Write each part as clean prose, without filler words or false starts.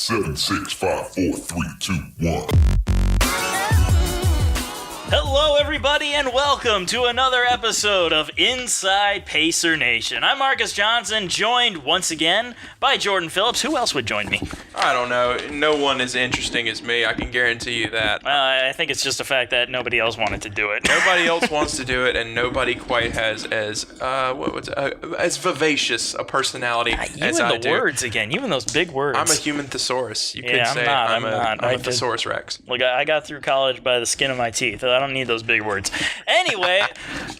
7, 6, 5, 4, 3, 2, 1. Hello, everybody, and welcome to another episode of Inside Pacer Nation. I'm Marcus Johnson, joined once again by Jordan Phillips. Who else would join me? I don't know. No one as interesting as me. I can guarantee you that. I think it's just the fact that nobody else wanted to do it. Nobody else wants to do it, and nobody quite has as vivacious a personality as I do. You and the words again. You and those big words. I'm a human thesaurus. You could Yeah, say I'm not. I'm a thesaurus rex. Look, I got through college by the skin of my teeth. I don't need those big words. Anyway,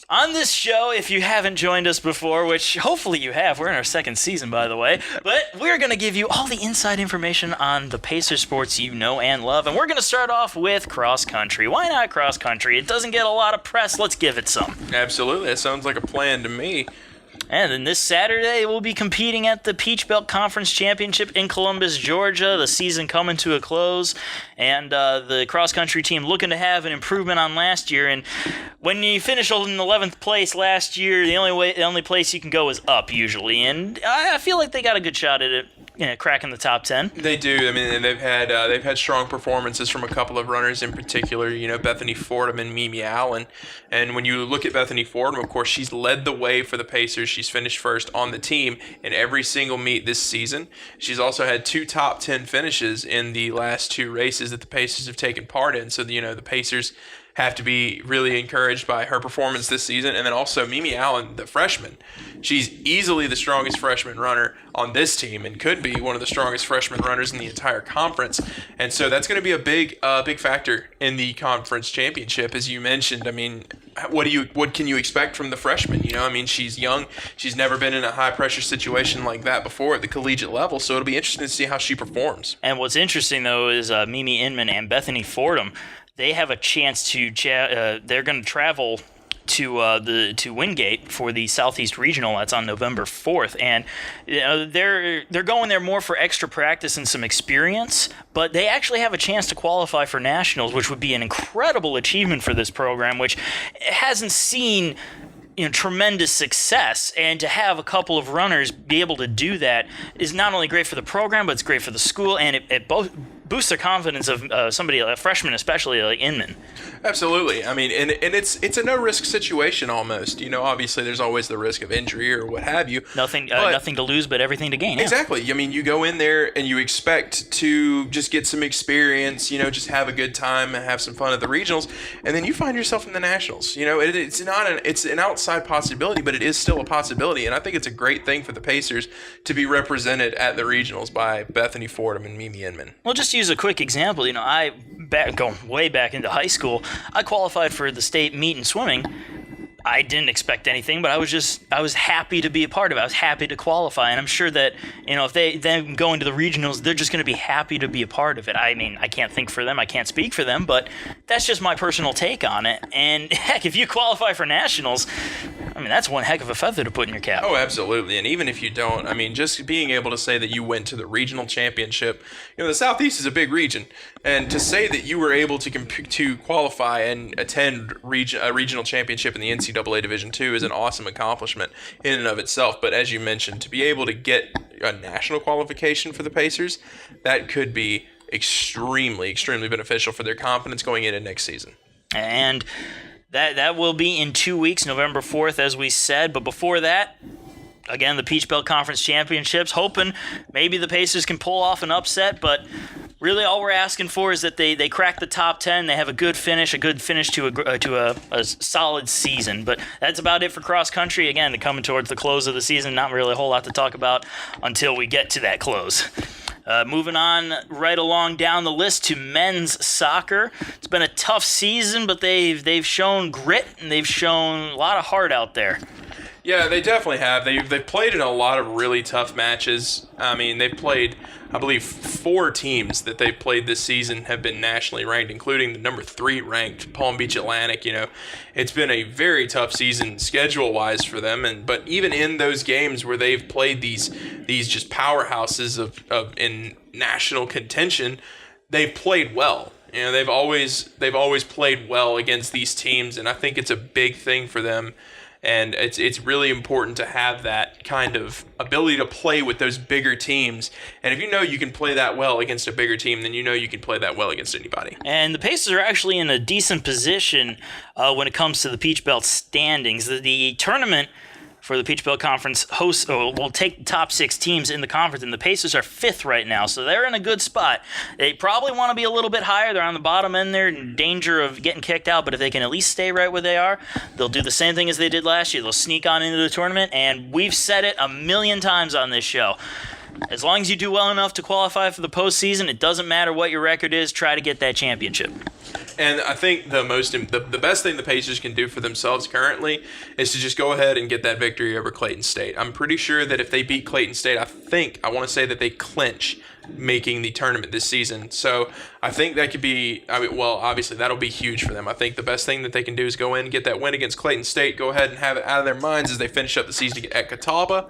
on this show, if you haven't joined us before, which hopefully you have, we're in our second season, by the way, but we're going to give you all the inside information on the Pacer sports you know and love, and we're going to start off with cross country. Why not cross country? It doesn't get a lot of press. Let's give it some. Absolutely. That sounds like a plan to me. And then this Saturday, we'll be competing at the Peach Belt Conference Championship in Columbus, Georgia. The season coming to a close, and the cross-country team looking to have an improvement on last year. And when you finish in 11th place last year, the only place you can go is up usually. And I feel like they got a good shot at it. Cracking the top 10. They do. I mean, they've had strong performances from a couple of runners in particular. You know, Bethany Fordham and Mimi Allen. And when you look at Bethany Fordham, of course, she's led the way for the Pacers. She's finished first on the team in every single meet this season. She's also had 2 top 10 finishes in the last 2 races that the Pacers have taken part in. So, the Pacers have to be really encouraged by her performance this season. And then also Mimi Allen, the freshman. She's easily the strongest freshman runner on this team and could be one of the strongest freshman runners in the entire conference. And so that's going to be a big factor in the conference championship, as you mentioned. I mean, what can you expect from the freshman? She's young. She's never been in a high pressure situation like that before at the collegiate level. So it'll be interesting to see how she performs. And what's interesting though is Mimi Inman and Bethany Fordham. They have a chance to. They're going to travel to Wingate for the Southeast Regional. That's on November 4th, and they're going there more for extra practice and some experience. But they actually have a chance to qualify for nationals, which would be an incredible achievement for this program, which hasn't seen tremendous success, and to have a couple of runners be able to do that is not only great for the program, but it's great for the school, and it both boosts the confidence of a freshman, especially like Inman. Absolutely. I mean, and it's a no-risk situation almost. Obviously there's always the risk of injury or what have you. Nothing to lose, but everything to gain. Yeah. Exactly. I mean, you go in there and you expect to just get some experience, just have a good time and have some fun at the regionals, and then you find yourself in the nationals. It's an outside possibility, but it is still a possibility, and I think it's a great thing for the Pacers to be represented at the regionals by Bethany Fordham and Mimi Inman. Well, just use a quick example. Going way back into high school, I qualified for the state meet in swimming. I didn't expect anything, but I was happy to be a part of it. I was happy to qualify, and I'm sure that if they then go into the regionals, they're just going to be happy to be a part of it. I mean, I can't think for them, I can't speak for them, but that's just my personal take on it. And heck, if you qualify for nationals, that's one heck of a feather to put in your cap. Oh, absolutely. And even if you don't, just being able to say that you went to the regional championship, the Southeast is a big region, and to say that you were able to qualify and attend a regional championship in the NCAA Division II is an awesome accomplishment in and of itself. But as you mentioned, to be able to get a national qualification for the Pacers, that could be extremely, extremely beneficial for their confidence going into next season. And that will be in 2 weeks, November 4th, as we said. But before that, again, the Peach Belt Conference Championships, hoping maybe the Pacers can pull off an upset, but really all we're asking for is that they crack the top 10, they have a good finish to a solid season. But that's about it for cross country. Again, they're coming towards the close of the season, not really a whole lot to talk about until we get to that close. Moving on right along down the list to men's soccer. It's been a tough season, but they've shown grit and they've shown a lot of heart out there. Yeah, they definitely have. They've played in a lot of really tough matches. They've played, I believe, 4 teams that they've played this season have been nationally ranked, including the number 3 ranked Palm Beach Atlantic. It's been a very tough season schedule-wise for them. But even in those games where they've played these just powerhouses of in national contention, they've played well. They've always played well against these teams, and I think it's a big thing for them And it's really important to have that kind of ability to play with those bigger teams. And if you know you can play that well against a bigger team, then you know you can play that well against anybody. And the Pacers are actually in a decent position when it comes to the Peach Belt standings. The tournament for the Peach Belt Conference will take the top 6 teams in the conference, and the Pacers are 5th right now, so they're in a good spot. They probably want to be a little bit higher. They're on the bottom end. They're in danger of getting kicked out, but if they can at least stay right where they are, they'll do the same thing as they did last year. They'll sneak on into the tournament, and we've said it a million times on this show. As long as you do well enough to qualify for the postseason, it doesn't matter what your record is, try to get that championship. And I think the best thing the Pacers can do for themselves currently is to just go ahead and get that victory over Clayton State. I'm pretty sure that if they beat Clayton State, I want to say that they clinch making the tournament this season. So I think that could be, obviously that'll be huge for them. I think the best thing that they can do is go in and get that win against Clayton State, go ahead and have it out of their minds as they finish up the season at Catawba,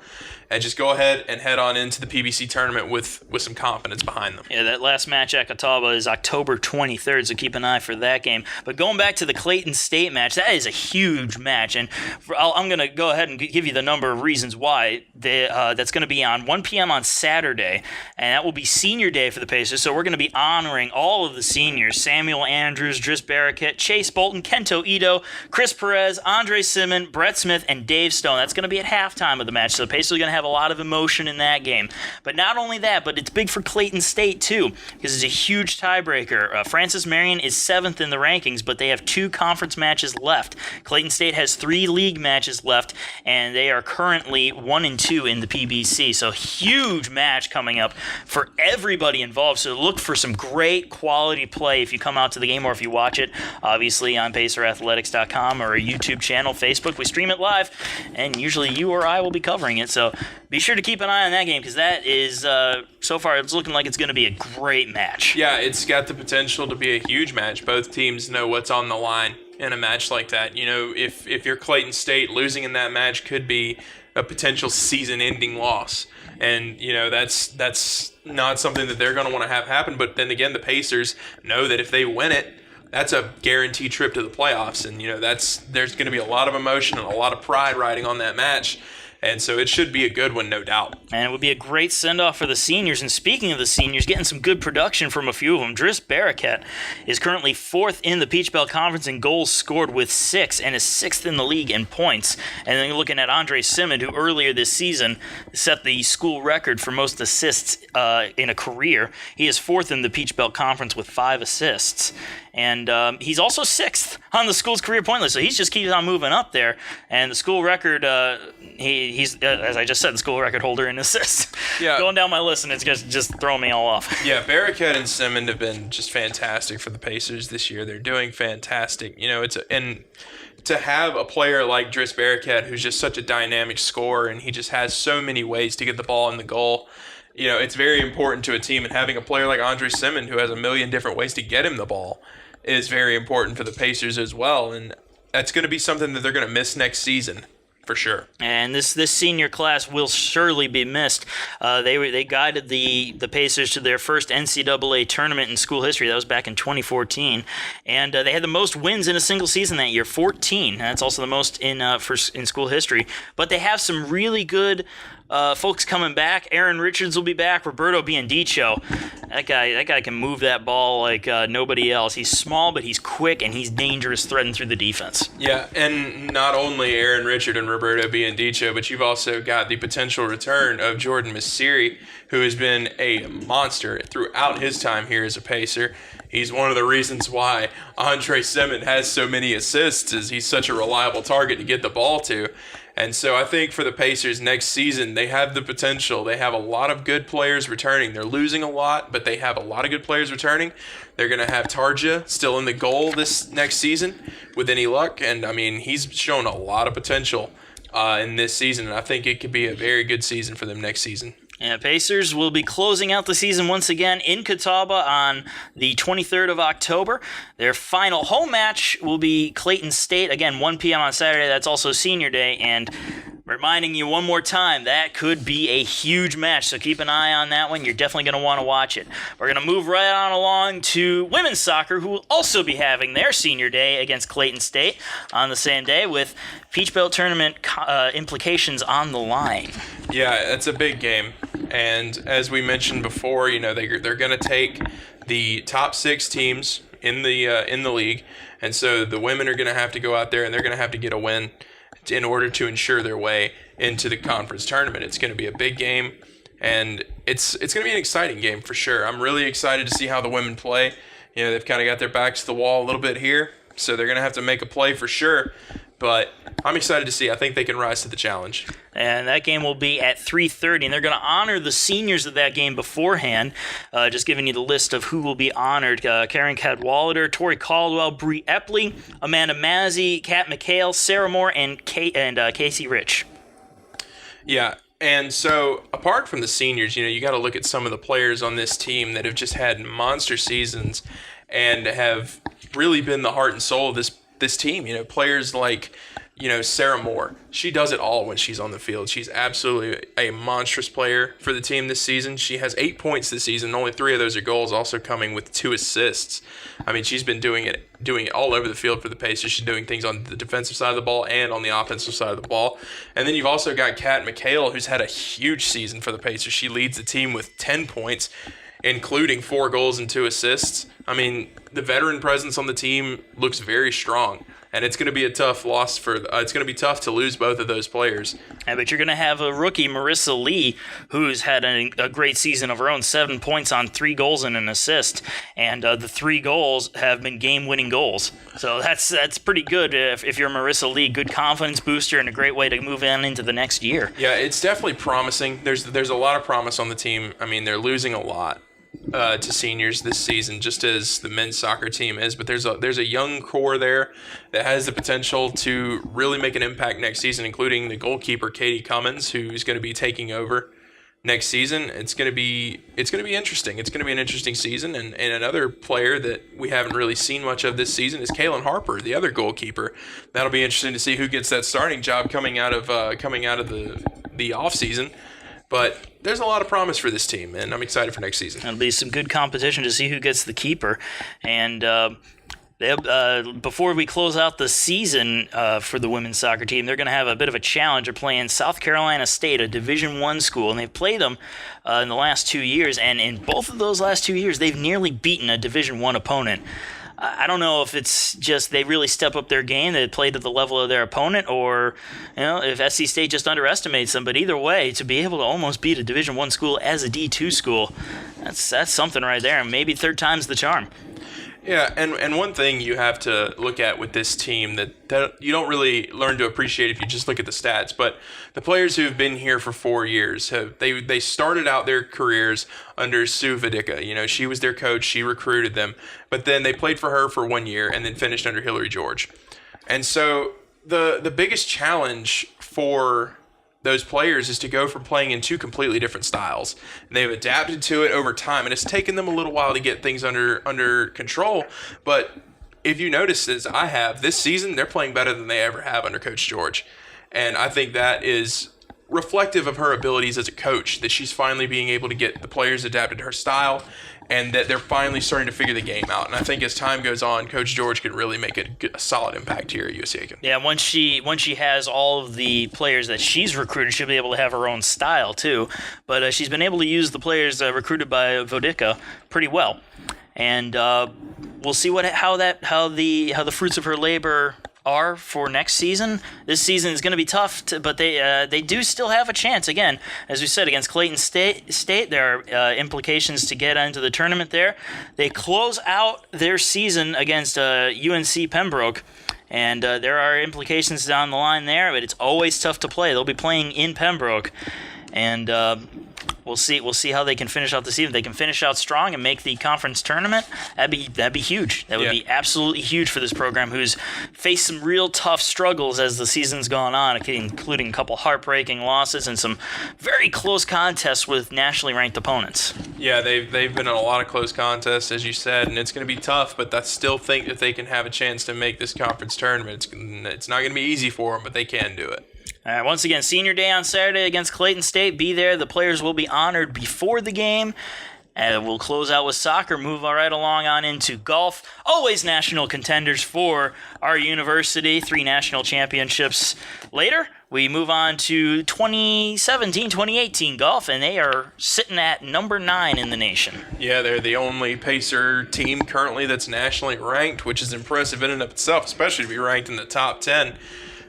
and just go ahead and head on into the PBC tournament with some confidence behind them. Yeah, that last match at Catawba is October 23rd, so keep an eye for that game. But going back to the Clayton State match, that is a huge match, and I'm going to go ahead and give you the number of reasons why. That's going to be on 1 p.m. on Saturday, and that will be senior day for the Pacers, so we're going to be honoring all of the seniors: Samuel Andrews, Driss Barraquette, Chase Bolton, Kento Ito, Chris Perez, Andre Simmons, Brett Smith, and Dave Stone. That's going to be at halftime of the match, so the Pacers are going to have a lot of emotion in that game. But not only that, but it's big for Clayton State too, because it's a huge tiebreaker. Francis Marion is 7th in the rankings, but they have 2 conference matches left. Clayton State has 3 league matches left, and they are currently 1-2 in the PBC. So huge match coming up for everybody involved. So look for some great quality play if you come out to the game or if you watch it, obviously on PacerAthletics.com or a YouTube channel, Facebook. We stream it live, and usually you or I will be covering it. So be sure to keep an eye on that game, because that is, so far, it's looking like it's going to be a great match. Yeah, it's got the potential to be a huge match. Both teams know what's on the line in a match like that. You know, if you're Clayton State, losing in that match could be a potential season-ending loss. And, you know, that's not something that they're going to want to have happen. But then again, the Pacers know that if they win it, that's a guaranteed trip to the playoffs. And, you know, there's going to be a lot of emotion and a lot of pride riding on that match. And so it should be a good one, no doubt. And it would be a great send-off for the seniors. And speaking of the seniors, getting some good production from a few of them. Driss Barraquette is currently 4th in the Peach Belt Conference in goals scored with 6, and is 6th in the league in points. And then you're looking at Andre Simmons, who earlier this season set the school record for most assists in a career. He is 4th in the Peach Belt Conference with 5 assists. And he's also 6th on the school's career point list, so he just keeps on moving up there. And the school record, he's as I just said, the school record holder in assists. Yeah. Going down my list, and it's just throwing me all off. Yeah, Barraquette and Simmons have been just fantastic for the Pacers this year. They're doing fantastic. You know, and to have a player like Driss Barraquette, who's just such a dynamic scorer, and he just has so many ways to get the ball in the goal. You know, it's very important to a team, and having a player like Andre Simmons, who has a million different ways to get him the ball, is very important for the Pacers as well. And that's going to be something that they're going to miss next season, for sure. And this senior class will surely be missed. They guided the Pacers to their first NCAA tournament in school history. That was back in 2014. And they had the most wins in a single season that year, 14. That's also the most in school history. But they have some really good folks coming back. Aaron Richards will be back. Roberto Biandicho. That guy can move that ball like nobody else. He's small, but he's quick, and he's dangerous threading through the defense. Yeah, and not only Aaron Richard and Roberto Biandicho, but you've also got the potential return of Jordan Missiri, who has been a monster throughout his time here as a Pacer. He's one of the reasons why Andre Simmons has so many assists, is he's such a reliable target to get the ball to. And so I think for the Pacers next season, they have the potential. They have a lot of good players returning. They're losing a lot, but they have a lot of good players returning. They're going to have Tarja still in the goal this next season with any luck. And, I mean, he's shown a lot of potential in this season, and I think it could be a very good season for them next season. Yeah, Pacers will be closing out the season once again in Catawba on the 23rd of October. Their final home match will be Clayton State, again, 1 p.m. on Saturday. That's also senior day, and Reminding you one more time, that could be a huge match, so keep an eye on that one. You're definitely going to want to watch it. We're going to move right on along to women's soccer, who will also be having their senior day against Clayton State on the same day with Peach Belt tournament implications on the line. Yeah, it's a big game, and as we mentioned before, they're going to take the top 6 teams in the league, and so the women are going to have to go out there and they're going to have to get a win in order to ensure their way into the conference tournament. It's going to be a big game, and it's going to be an exciting game for sure. I'm really excited to see how the women play. They've kind of got their backs to the wall a little bit here, so they're going to have to make a play for sure. But I'm excited to see. I think they can rise to the challenge. And that game will be at 3:30, and they're going to honor the seniors of that game beforehand. Just giving you the list of who will be honored. Karen Cadwallader, Tori Caldwell, Bree Epley, Amanda Mazzy, Kat McHale, Sarah Moore, and Casey Rich. Yeah, and so apart from the seniors, you got to look at some of the players on this team that have just had monster seasons and have really been the heart and soul of this team. Players like, Sarah Moore. She does it all when she's on the field. She's absolutely a monstrous player for the team this season. She has 8 points this season. Only 3 of those are goals, also coming with 2 assists. I mean, she's been doing it all over the field for the Pacers. She's doing things on the defensive side of the ball and on the offensive side of the ball. And then you've also got Kat McHale, who's had a huge season for the Pacers. She leads the team with 10 points, including 4 goals and 2 assists. I mean, the veteran presence on the team looks very strong, and it's going to be a tough loss it's going to be tough to lose both of those players. Yeah, but you're going to have a rookie, Marissa Lee, who's had a great season of her own, 7 points on 3 goals and an assist, and the 3 goals have been game-winning goals. So that's pretty good if you're Marissa Lee. Good confidence booster and a great way to move on into the next year. Yeah, it's definitely promising. There's a lot of promise on the team. I mean, they're losing a lot to seniors this season, just as the men's soccer team is, but there's a young core there that has the potential to really make an impact next season, including the goalkeeper Katie Cummins, who's going to be taking over next season. It's going to be interesting. It's going to be an interesting season, and another player that we haven't really seen much of this season is Kaylin Harper, the other goalkeeper. That'll be interesting to see who gets that starting job coming out of the off season. But there's a lot of promise for this team, and I'm excited for next season. It'll be some good competition to see who gets the keeper. And before we close out the season for the women's soccer team, they're going to have a bit of a challenge. They're playing South Carolina State, a Division I school, and they've played them in the last 2 years. And in both of those last 2 years, they've nearly beaten a Division I opponent. I don't know if it's just they really step up their game, they play to the level of their opponent, or if SC State just underestimates them. But either way, to be able to almost beat a Division I school as a D2 school, that's something right there. And maybe third time's the charm. Yeah, and one thing you have to look at with this team that you don't really learn to appreciate if you just look at the stats, but the players who've been here for 4 years, they started out their careers under Sue Vidica. She was their coach, she recruited them, but then they played for her for 1 year and then finished under Hillary George. And so the biggest challenge for those players is to go from playing in 2 completely different styles. And they've adapted to it over time, and it's taken them a little while to get things under control. But if you notice, as I have, this season they're playing better than they ever have under Coach George. And I think that is reflective of her abilities as a coach, that she's finally being able to get the players adapted to her style, and that they're finally starting to figure the game out. And I think as time goes on, Coach George can really make a solid impact here at USC Aiken. Yeah, once she has all of the players that she's recruited, she'll be able to have her own style too. But she's been able to use the players recruited by Vodica pretty well, and we'll see how the fruits of her labor are for next season. This season is going to be tough, but they do still have a chance. Again, as we said, against Clayton State, there are implications to get into the tournament there. They close out their season against UNC Pembroke, and there are implications down the line there, but it's always tough to play. They'll be playing in Pembroke, and we'll see how they can finish out the season. If they can finish out strong and make the conference tournament, that'd be huge. That would be absolutely huge for this program, who's faced some real tough struggles as the season's gone on, including a couple heartbreaking losses and some very close contests with nationally ranked opponents. Yeah, they've been in a lot of close contests, as you said, and it's going to be tough, but I still think that they can have a chance to make this conference tournament. It's not going to be easy for them, but they can do it. All right, once again, Senior Day on Saturday against Clayton State. Be there. The players will be honored before the game. And we'll close out with soccer, move right along on into golf. Always national contenders for our university. 3 national championships later, we move on to 2017-2018 golf, and they are sitting at number 9 in the nation. Yeah, they're the only Pacer team currently that's nationally ranked, which is impressive in and of itself, especially to be ranked in the top 10.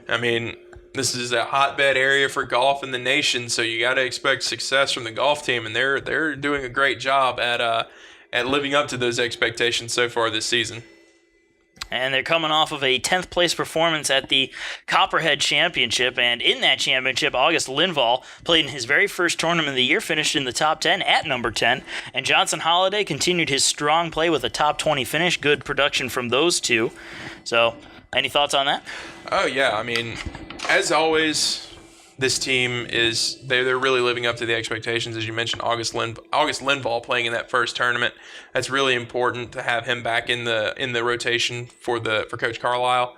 I mean, this is a hotbed area for golf in the nation, so you got to expect success from the golf team, and they're doing a great job at living up to those expectations so far this season. And they're coming off of a 10th place performance at the Copperhead Championship, and in that championship, August Lindvall played in his very first tournament of the year, finished in the top 10 at number 10, and Johnson Holiday continued his strong play with a top 20 finish. Good production from those two. So, any thoughts on that? Oh, yeah. I mean, as always, this team they're really living up to the expectations. As you mentioned, August Lindvall playing in that first tournament. That's really important to have him back in the rotation for Coach Carlisle.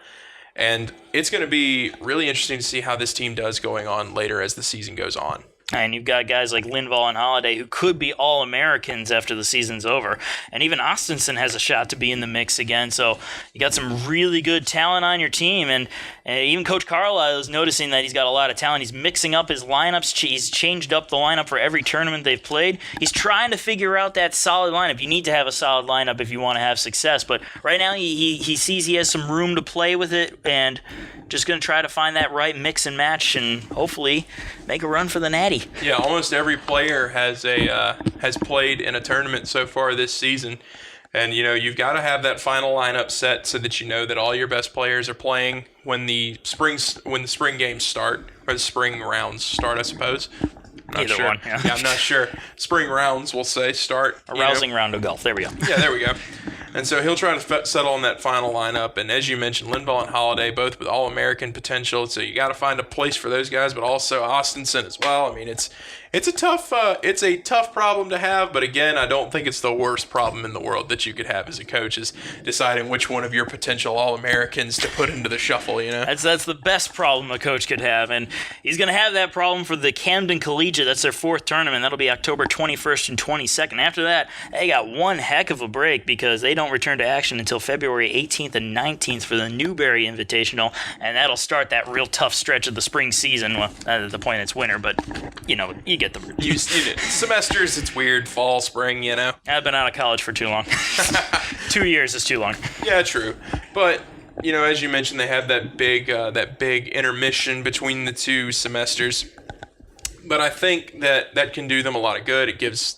And it's going to be really interesting to see how this team does going on later as the season goes on. And you've got guys like Lindvall and Holiday who could be All-Americans after the season's over. And even Austinson has a shot to be in the mix again. So you got some really good talent on your team. And even Coach Carlisle is noticing that he's got a lot of talent. He's mixing up his lineups. He's changed up the lineup for every tournament they've played. He's trying to figure out that solid lineup. You need to have a solid lineup if you want to have success. But right now he sees he has some room to play with it, and just going to try to find that right mix and match and hopefully make a run for the Natty. Yeah, almost every player has played in a tournament so far this season. And, you've got to have that final lineup set so that you know that all your best players are playing when the spring games start, or the spring rounds start, I suppose. Either sure. one, yeah. I'm not sure. Spring rounds, we'll say, start. A rousing round of golf. There we go. Yeah, there we go. And so he'll try to settle on that final lineup. And as you mentioned, Lindvall and Holiday, both with All-American potential. So you got to find a place for those guys, but also Austinson as well. I mean, it's a tough problem to have. But again, I don't think it's the worst problem in the world that you could have as a coach, is deciding which one of your potential All-Americans to put into the shuffle. That's the best problem a coach could have, and he's going to have that problem for the Camden Collegiate. That's their 4th tournament. That'll be October 21st and 22nd. After that, they got one heck of a break because they don't return to action until February 18th and 19th for the Newberry Invitational, and that'll start that real tough stretch of the spring season. Well, at the point it's winter, but you get the semesters. It's weird. Fall, spring. I've been out of college for too long. 2 years is too long. Yeah, true. But as you mentioned, they have that big intermission between the 2 semesters. But I think that can do them a lot of good. It gives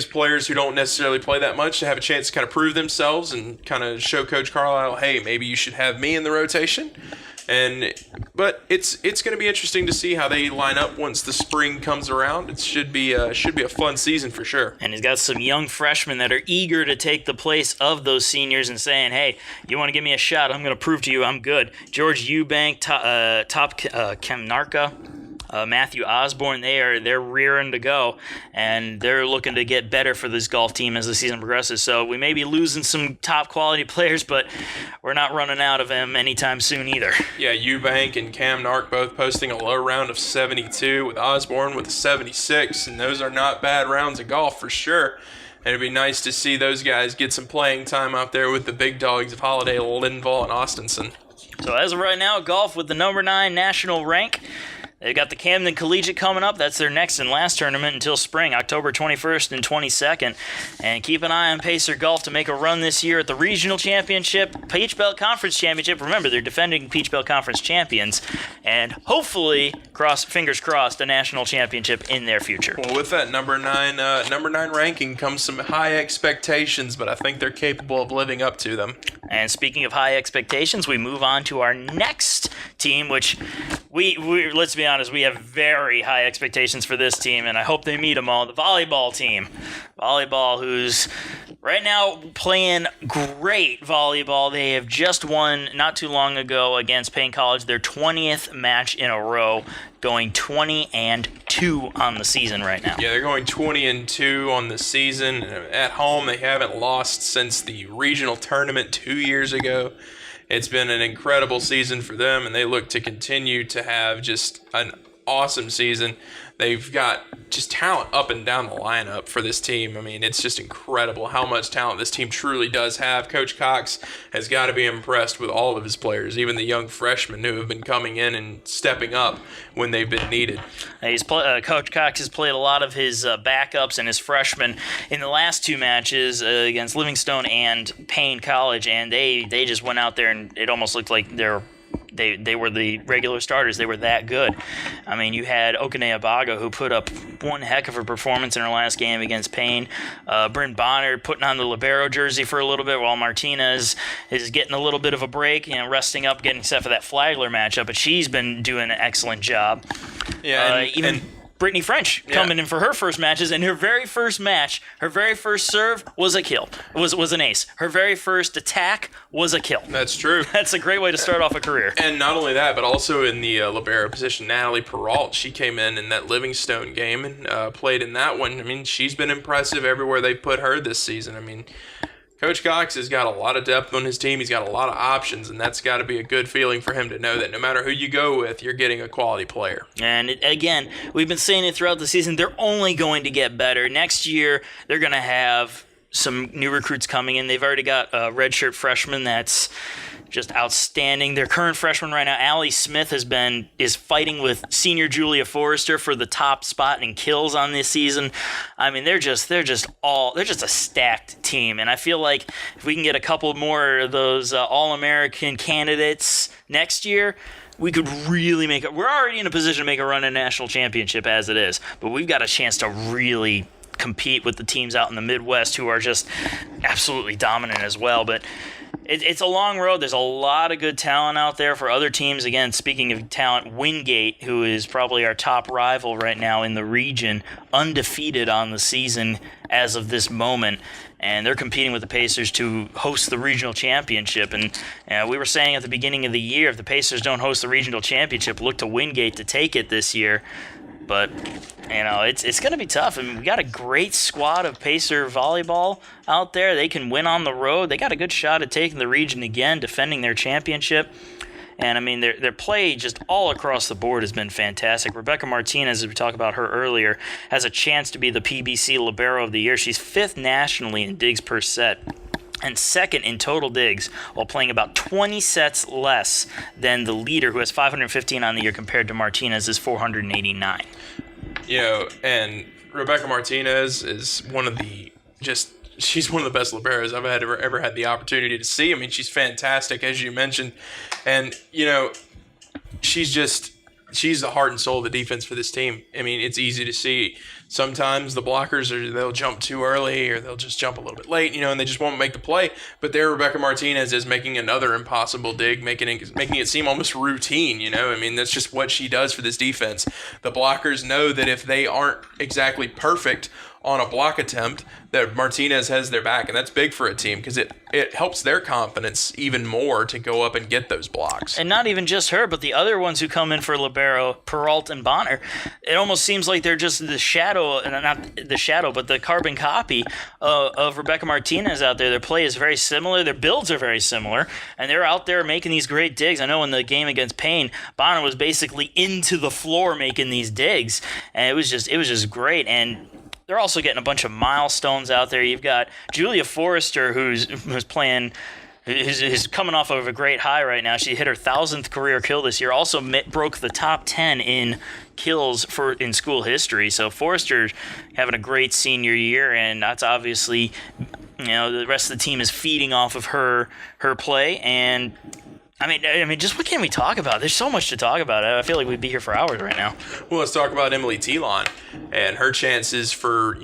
players who don't necessarily play that much to have a chance to kind of prove themselves and kind of show Coach Carlisle, hey, maybe you should have me in the rotation. But it's going to be interesting to see how they line up once the spring comes around. It should be a fun season for sure. And he's got some young freshmen that are eager to take the place of those seniors and saying, hey, you want to give me a shot? I'm going to prove to you I'm good. George Eubank, Top Kamnarka, Matthew Osborne, they're rearing to go, and they're looking to get better for this golf team as the season progresses. So we may be losing some top quality players, but we're not running out of them anytime soon either. Yeah, Eubank and Cam Nark both posting a low round of 72, with Osborne with a 76, and those are not bad rounds of golf for sure. And it'd be nice to see those guys get some playing time out there with the big dogs of Holiday, Lindvall, and Austinson. So as of right now, golf with the number 9 national rank. They've got the Camden Collegiate coming up. That's their next and last tournament until spring, October 21st and 22nd. And keep an eye on Pacer Golf to make a run this year at the Regional Championship, Peach Belt Conference Championship. Remember, they're defending Peach Belt Conference champions. And hopefully, fingers crossed, a national championship in their future. Well, with that number 9 ranking comes some high expectations, but I think they're capable of living up to them. And speaking of high expectations, we move on to our next team, which we let's be honest, we have very high expectations for this team, and I hope they meet them all. The volleyball team. Volleyball, who's right now playing great volleyball. They have just won not too long ago against Payne College, their 20th match in a row, going 20-2 on the season right now. Yeah, they're going 20-2 on the season. At home, they haven't lost since the regional tournament 2 years ago. It's been an incredible season for them, and they look to continue to have just an awesome season. They've got just talent up and down the lineup for this team. I mean, it's just incredible how much talent this team truly does have. Coach Cox has got to be impressed with all of his players, even the young freshmen who have been coming in and stepping up when they've been needed. Coach Cox has played a lot of his backups and his freshmen in the last two matches against Livingstone and Payne College, and they just went out there and it almost looked like they were the regular starters. They were that good. I mean, you had Okene Abago, who put up one heck of a performance in her last game against Payne. Bryn Bonner putting on the libero jersey for a little bit while Martinez is getting a little bit of a break, resting up, getting set for that Flagler matchup. But she's been doing an excellent job. Yeah, even Brittany French coming in for her first matches, and her very first match, her very first serve was a kill. Was an ace. Her very first attack was a kill. That's true. That's a great way to start off a career. And not only that, but also in the libero position, Natalie Peralt, she came in that Livingstone game and played in that one. I mean, she's been impressive everywhere they put her this season. I mean, Coach Cox has got a lot of depth on his team. He's got a lot of options, and that's got to be a good feeling for him to know that no matter who you go with, you're getting a quality player. And again, we've been saying it throughout the season, they're only going to get better. Next year, they're going to have some new recruits coming in. They've already got a redshirt freshman that's just outstanding. Their current freshman right now, Allie Smith, is fighting with senior Julia Forrester for the top spot in kills on this season. I mean, they're just a stacked team, and I feel like if we can get a couple more of those All-American candidates next year, we could really we're already in a position to make a run at a national championship as it is, but we've got a chance to really compete with the teams out in the Midwest who are just absolutely dominant as well. But it's a long road. There's a lot of good talent out there for other teams. Again, speaking of talent, Wingate, who is probably our top rival right now in the region, undefeated on the season as of this moment, and they're competing with the Pacers to host the regional championship. And we were saying at the beginning of the year, if the Pacers don't host the regional championship, look to Wingate to take it this year. But, it's going to be tough. I mean, we got a great squad of Pacer volleyball out there. They can win on the road. They got a good shot at taking the region again, defending their championship. And, I mean, their play just all across the board has been fantastic. Rebecca Martinez, as we talked about her earlier, has a chance to be the PBC Libero of the Year. She's 5th nationally in digs per set and 2nd in total digs, while playing about 20 sets less than the leader, who has 515 on the year, compared to Martinez's 489. And Rebecca Martinez is she's one of the best liberos I've ever had the opportunity to see. I mean, she's fantastic, as you mentioned, and she's the heart and soul of the defense for this team. I mean, it's easy to see. Sometimes the blockers they'll jump too early, or they'll just jump a little bit late, and they just won't make the play. But there, Rebecca Martinez is making another impossible dig, making it seem almost routine. I mean, that's just what she does for this defense. The blockers know that if they aren't exactly perfect on a block attempt, that Martinez has their back, and that's big for a team because it helps their confidence even more to go up and get those blocks. And not even just her, but the other ones who come in for libero, Peralt and Bonner, it almost seems like they're just the shadow, not the shadow, but the carbon copy of Rebecca Martinez out there. Their play is very similar, their builds are very similar, and they're out there making these great digs. I know in the game against Payne, Bonner was basically into the floor making these digs, and it was just great. And they're also getting a bunch of milestones out there. You've got Julia Forrester, who's playing, who's coming off of a great high right now. She hit her 1,000th career kill this year. Also broke the top 10 in kills in school history. So Forrester having a great senior year, and that's obviously, the rest of the team is feeding off of her play. And I mean, just what can we talk about? There's so much to talk about. I feel like we'd be here for hours right now. Well, let's talk about Emily Telon and her chances for,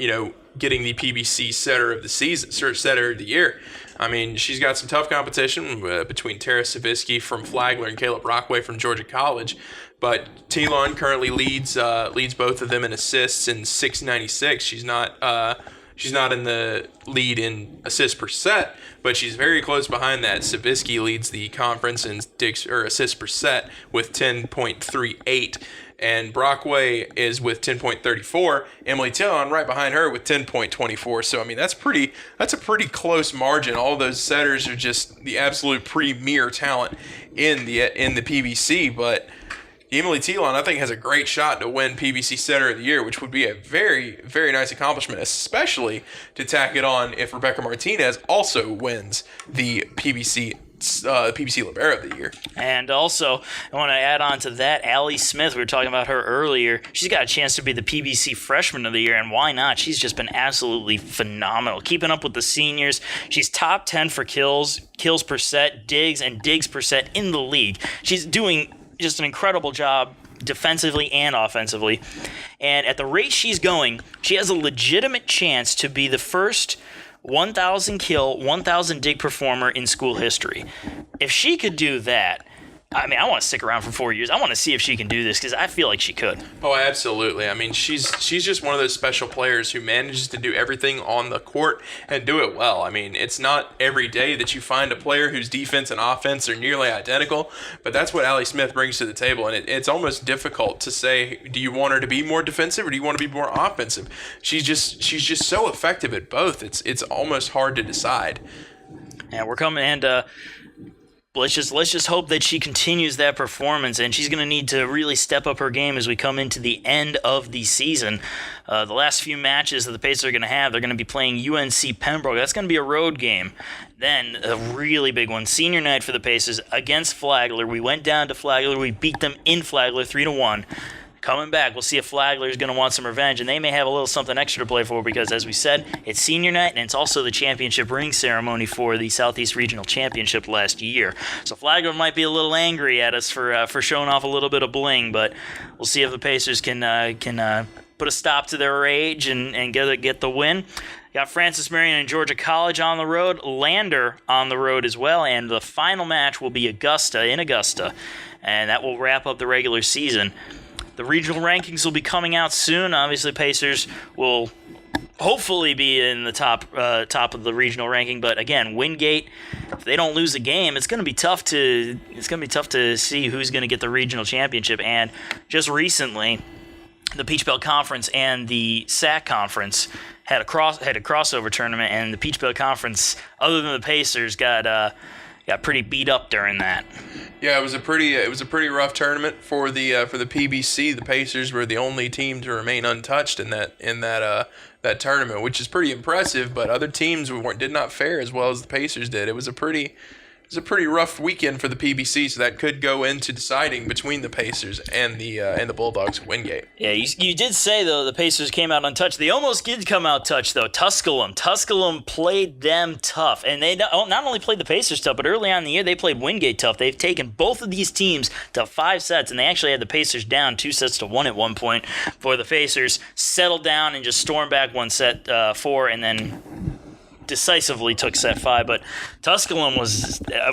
getting the PBC setter of the season, setter of the year. I mean, she's got some tough competition between Tara Savitsky from Flagler and Caleb Rockway from Georgia College. But Telon currently leads both of them in assists in 696. She's not in the lead in assists per set, but she's very close behind that. Savitsky leads the conference in assists per set with 10.38. and Brockway is with 10.34. Emily Tillon right behind her with 10.24. So I mean that's a pretty close margin. All those setters are just the absolute premier talent in the PBC, but Emily Tillon, I think, has a great shot to win PBC Setter of the Year, which would be a very, very nice accomplishment, especially to tack it on if Rebecca Martinez also wins the PBC Libero of the Year. And also, I want to add on to that, Allie Smith, we were talking about her earlier. She's got a chance to be the PBC Freshman of the Year, and why not? She's just been absolutely phenomenal. Keeping up with the seniors. She's top 10 for kills per set, digs, and digs per set in the league. She's doing just an incredible job defensively and offensively. And at the rate she's going, she has a legitimate chance to be the first 1,000 kill, 1,000 dig performer in school history. If she could do that, I mean, I want to stick around for 4 years. I want to see if she can do this because I feel like she could. Oh, absolutely. I mean, she's just one of those special players who manages to do everything on the court and do it well. I mean, it's not every day that you find a player whose defense and offense are nearly identical, but that's what Allie Smith brings to the table, and it's almost difficult to say, do you want her to be more defensive or do you want to be more offensive? She's just so effective at both. It's almost hard to decide. And we're coming and let's just hope that she continues that performance, and she's going to need to really step up her game as we come into the end of the season. The last few matches that the Pacers are going to have, they're going to be playing UNC Pembroke. That's going to be a road game. Then a really big one, senior night for the Pacers against Flagler. We went down to Flagler. We beat them in Flagler 3-1. Coming back, we'll see if Flagler is going to want some revenge, and they may have a little something extra to play for because, as we said, it's senior night, and it's also the championship ring ceremony for the Southeast Regional Championship last year. So Flagler might be a little angry at us for showing off a little bit of bling, but we'll see if the Pacers can put a stop to their rage and get the win. Got Francis Marion and Georgia College on the road, Lander on the road as well, and the final match will be Augusta, and that will wrap up the regular season. The regional rankings will be coming out soon. Obviously, Pacers will hopefully be in the top of the regional ranking. But again, Wingate, if they don't lose a game, it's going to be tough to see who's going to get the regional championship. And just recently, the Peach Belt Conference and the SAC Conference had a crossover tournament, and the Peach Belt Conference, other than the Pacers, got pretty beat up during that. Yeah, it was a pretty rough tournament for the PBC. The Pacers were the only team to remain untouched in that tournament, which is pretty impressive. But other teams did not fare as well as the Pacers did. It was a pretty rough weekend for the PBC, so that could go into deciding between the Pacers and the Bulldogs at Wingate. Yeah, you did say, though, the Pacers came out untouched. They almost did come out touched, though. Tusculum played them tough, and they not only played the Pacers tough, but early on in the year, they played Wingate tough. They've taken both of these teams to 5 sets, and they actually had the Pacers down 2-1 at one point before the Pacers settled down and just stormed back 1 set 4, and then decisively took set 5. But Tusculum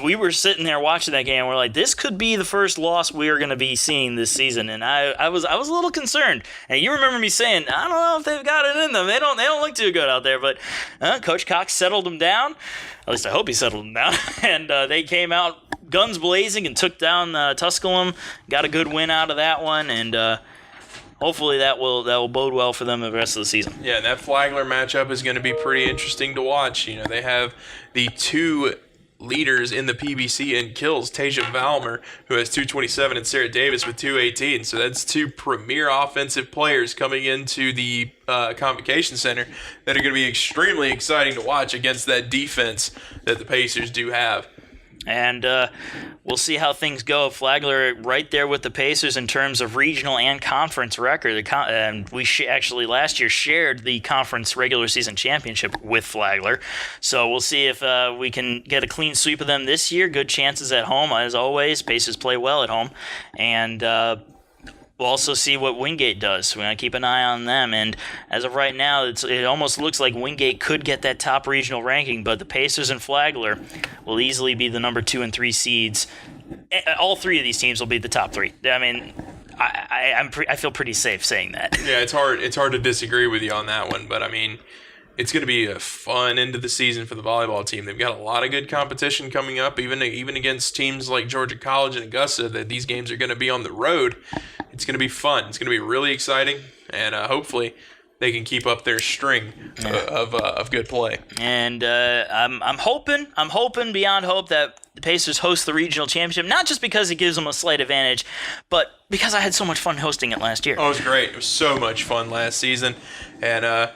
we were sitting there watching that game, and we're like, this could be the first loss we're going to be seeing this season, and I was a little concerned. And you remember me saying, I don't know if they've got it in them. They don't look too good out there. But Coach Cox settled them down. At least I hope he settled them down. And they came out guns blazing and took down Tusculum. Got a good win out of that one, and hopefully that will bode well for them the rest of the season. Yeah, that Flagler matchup is going to be pretty interesting to watch. You know, they have the 2 leaders in the PBC in kills, Tasia Valmer, who has 227, and Sarah Davis with 218. So that's 2 premier offensive players coming into the Convocation Center that are going to be extremely exciting to watch against that defense that the Pacers do have. And we'll see how things go. Flagler right there with the Pacers in terms of regional and conference record. And we actually last year shared the conference regular season championship with Flagler. So we'll see if we can get a clean sweep of them this year. Good chances at home, as always. Pacers play well at home. And we'll also see what Wingate does. We're going to keep an eye on them. And as of right now, it almost looks like Wingate could get that top regional ranking, but the Pacers and Flagler will easily be the number 2 and 3 seeds. All 3 of these teams will be the top 3. I mean, I feel pretty safe saying that. Yeah, it's hard to disagree with you on that one, but I mean, it's going to be a fun end of the season for the volleyball team. They've got a lot of good competition coming up, even against teams like Georgia College and Augusta, that these games are going to be on the road. It's going to be fun. It's going to be really exciting, and hopefully they can keep up their string of good play. And I'm hoping beyond hope that the Pacers host the regional championship, not just because it gives them a slight advantage, but because I had so much fun hosting it last year. Oh, it was great. It was so much fun last season, and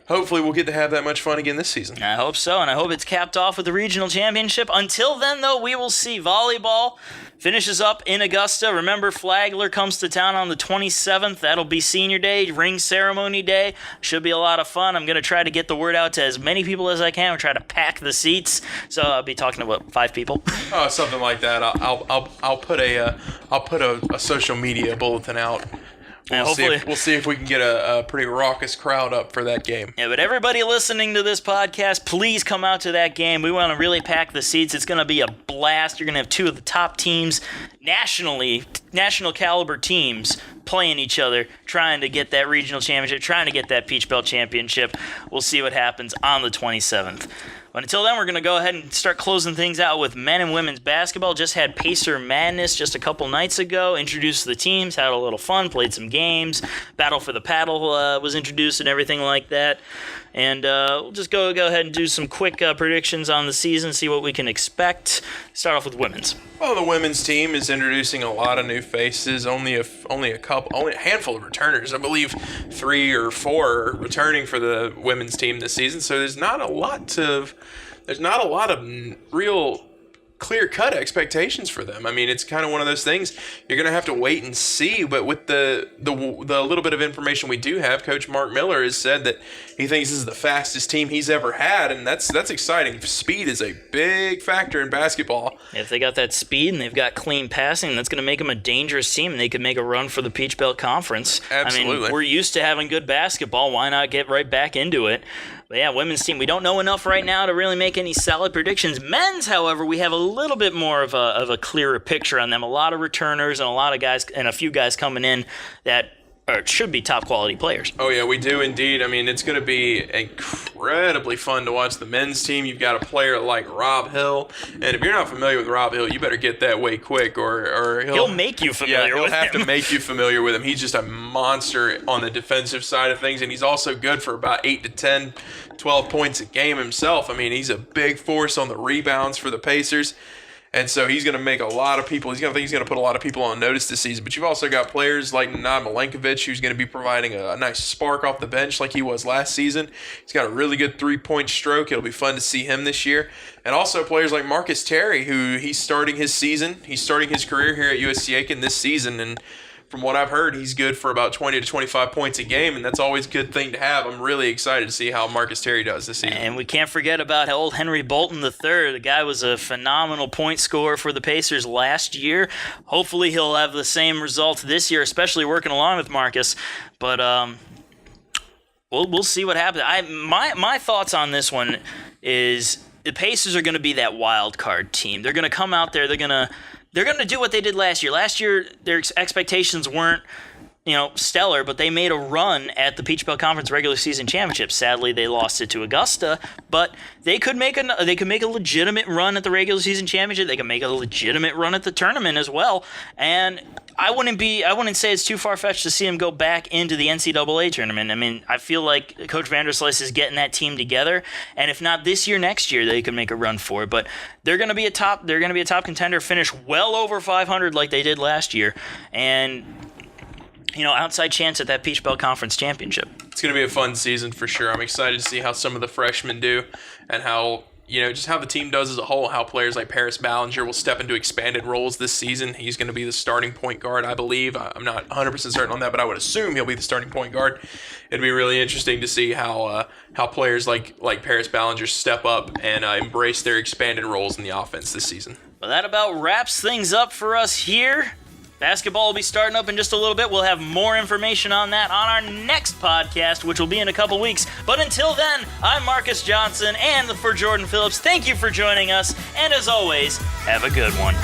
hopefully we'll get to have that much fun again this season. I hope so, and I hope it's capped off with the regional championship. Until then, though, we will see volleyball finishes up in Augusta. Remember, Flagler comes to town on the 27th. That'll be senior day, ring ceremony day. Should be a lot of fun. I'm going to try to get the word out to as many people as I can. We'll try to pack the seats. So I'll be talking to, what, 5 people? Oh, something like that. I'll put a social media bulletin out. We'll see if we can get a pretty raucous crowd up for that game. Yeah, but everybody listening to this podcast, please come out to that game. We want to really pack the seats. It's going to be a blast. You're going to have 2 of the top teams, national caliber teams, playing each other, trying to get that regional championship, trying to get that Peach Belt championship. We'll see what happens on the 27th. But until then, we're going to go ahead and start closing things out with men and women's basketball. Just had Pacer Madness just a couple nights ago. Introduced the teams, had a little fun, played some games. Battle for the Paddle was introduced and everything like that. And we'll just go ahead and do some quick predictions on the season, see what we can expect. Start off with women's. Well, the women's team is introducing a lot of new faces. Only a handful of returners. I believe 3 or 4 are returning for the women's team this season. So there's not a lot of real clear-cut expectations for them. I mean, it's kind of one of those things you're going to have to wait and see. But with the little bit of information we do have, Coach Mark Miller has said that he thinks this is the fastest team he's ever had, and that's exciting. Speed is a big factor in basketball. If they got that speed and they've got clean passing, that's going to make them a dangerous team, and they could make a run for the Peach Belt Conference. Absolutely. I mean, we're used to having good basketball. Why not get right back into it? But yeah, women's team, we don't know enough right now to really make any solid predictions. Men's, however, we have a little bit more of a clearer picture on them. A lot of returners and a lot of guys and a few guys coming in that should be top quality players. Oh yeah, we do indeed. I mean, it's going to be incredibly fun to watch the men's team. You've got a player like Rob Hill, and if you're not familiar with Rob Hill, you better get that way quick, or he'll make you familiar with him. He'll have to make you familiar with him. He's just a monster on the defensive side of things, and he's also good for about 8 to 10, 12 points a game himself. I mean, he's a big force on the rebounds for the Pacers. And so he's going to make a lot of people. He's going to put a lot of people on notice this season. But you've also got players like Nad Milenkovic, who's going to be providing a nice spark off the bench like he was last season. He's got a really good 3-point stroke. It'll be fun to see him this year. And also players like Marcus Terry, who he's starting his season. He's starting his career here at USC Aiken this season. And from what I've heard, he's good for about 20 to 25 points a game, and that's always a good thing to have. I'm really excited to see how Marcus Terry does this season. And we can't forget about old Henry Bolton III. The guy was a phenomenal point scorer for the Pacers last year. Hopefully he'll have the same results this year, especially working along with Marcus. But we'll see what happens. My thoughts on this one is the Pacers are going to be that wild card team. They're going to come out there. They're going to do what they did last year. Last year, their expectations weren't, stellar, but they made a run at the Peach Belt Conference regular season championship. Sadly, they lost it to Augusta, but they could make a legitimate run at the regular season championship. They could make a legitimate run at the tournament as well. And I wouldn't say it's too far-fetched to see them go back into the NCAA tournament. I mean, I feel like Coach Vanderslice is getting that team together, and if not this year, next year they could make a run for it. But they're going to be a top contender, finish well over 500 like they did last year, and outside chance at that Peach Belt Conference championship. It's going to be a fun season for sure. I'm excited to see how some of the freshmen do and how, just how the team does as a whole, how players like Paris Ballinger will step into expanded roles this season. He's going to be the starting point guard, I believe. I'm not 100% certain on that, but I would assume he'll be the starting point guard. It'd be really interesting to see how players like Paris Ballinger step up and embrace their expanded roles in the offense this season. Well, that about wraps things up for us here. Basketball will be starting up in just a little bit. We'll have more information on that on our next podcast, which will be in a couple weeks. But until then, I'm Marcus Johnson, and for Jordan Phillips, thank you for joining us. And as always, have a good one.